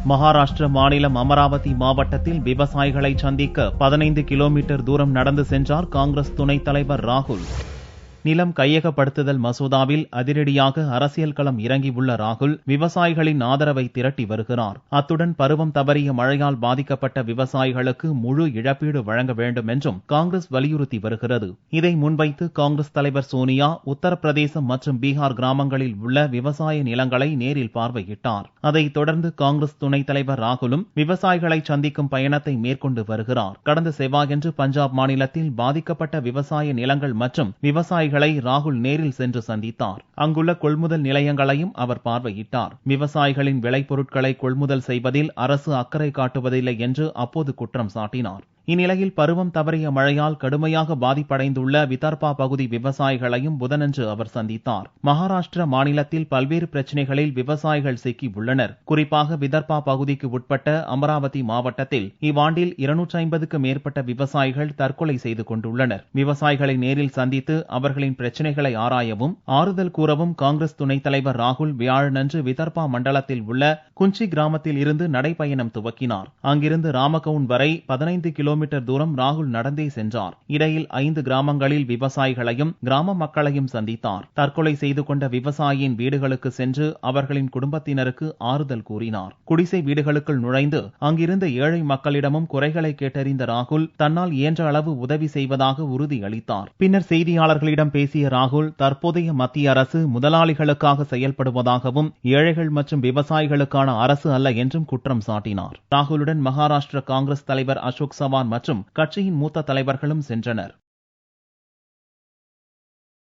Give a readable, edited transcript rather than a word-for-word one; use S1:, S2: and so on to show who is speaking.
S1: மகாராஷ்டிர மாநிலம் அமராவதி மாவட்டத்தில் விவசாயிகளை சந்திக்க 15 கிலோமீட்டர் தூரம் நடந்து சென்றார் காங்கிரஸ் துணைத் தலைவர் ராகுல். நிலம் கையகப்படுத்துதல் மசோதாவில் அதிரடியாக அரசியல் களம் இறங்கியுள்ள ராகுல் விவசாயிகளின் ஆதரவை திரட்டி வருகிறார். அத்துடன் பருவம் தவறிய மழையால் பாதிக்கப்பட்ட விவசாயிகளுக்கு முழு இழப்பீடு வழங்க வேண்டும் என்றும் காங்கிரஸ் வலியுறுத்தி வருகிறது. இதை முன்வைத்து காங்கிரஸ் தலைவர் சோனியா உத்தரப்பிரதேசம் மற்றும் பீகார் கிராமங்களில் உள்ள விவசாய நிலங்களை நேரில் பார்வையிட்டார். அதைத் தொடர்ந்து காங்கிரஸ் துணைத் தலைவர் ராகுலும் விவசாயிகளை சந்திக்கும் பயணத்தை மேற்கொண்டு வருகிறார். கடந்த செவ்வாயன்று பஞ்சாப் மாநிலத்தில் பாதிக்கப்பட்ட விவசாய நிலங்கள் மற்றும் விவசாயிகள் ராகுல் நேரில் சென்று சந்தித்தார். அங்குள்ள கொள்முதல் நிலையங்களையும் அவர் பார்வையிட்டார். விவசாயிகளின் விளைபொருட்களை கொள்முதல் செய்வதில் அரசு அக்கறை காட்டுவதில்லை என்று அப்போது குற்றம் சாட்டினார். இந்நிலையில் பருவம் தவறிய மழையால் கடுமையாக பாதிப்படைந்துள்ள விதர்பா பகுதி விவசாயிகளையும் புதனன்று அவர் சந்தித்தார். மகாராஷ்டிர மாநிலத்தில் பல்வேறு பிரச்சினைகளில் விவசாயிகள் சிக்கி உள்ளனர். குறிப்பாக விதர்பா பகுதிக்கு உட்பட்ட அமராவதி மாவட்டத்தில் இவ்வாண்டில் 250க்கும் மேற்பட்ட விவசாயிகள் தற்கொலை செய்து கொண்டுள்ளனர். விவசாயிகளை நேரில் சந்தித்து அவர்களின் பிரச்சினைகளை ஆராயவும் ஆறுதல் கூறவும் காங்கிரஸ் துணைத் தலைவர் ராகுல் வியாழனன்று விதர்பா மண்டலத்தில் உள்ள குஞ்சி கிராமத்தில் இருந்து நடைபயணம் துவக்கினார். அங்கிருந்து ராமகவுன் வரை 15 கிலோமீட்டர் தூரம் ராகுல் நடந்தே சென்றார். இடையில் 5 கிராமங்களில் விவசாயிகளையும் கிராம மக்களையும் சந்தித்தார். தற்கொலை செய்து கொண்ட விவசாயியின் வீடுகளுக்கு சென்று அவர்களின் குடும்பத்தினருக்கு ஆறுதல் கூறினார். குடிசை வீடுகளுக்குள் நுழைந்து அங்கிருந்த ஏழை மக்களிடமும் குறைகளை கேட்டறிந்த ராகுல் தன்னால் இயன்ற அளவு உதவி செய்வதாக உறுதியளித்தார். பின்னர் செய்தியாளர்களிடம் பேசிய ராகுல் தற்போதைய மத்திய அரசு முதலாளிகளுக்காக செயல்படுவதாகவும் ஏழைகள் மற்றும் விவசாயிகளுக்கான அரசு அல்ல என்றும் குற்றம் சாட்டினார். ராகுலுடன் மகாராஷ்டிர காங்கிரஸ் தலைவர் அசோக் சவான் மற்றும் கட்சியின் மூத்த தலைவர்களும் சென்றனர்.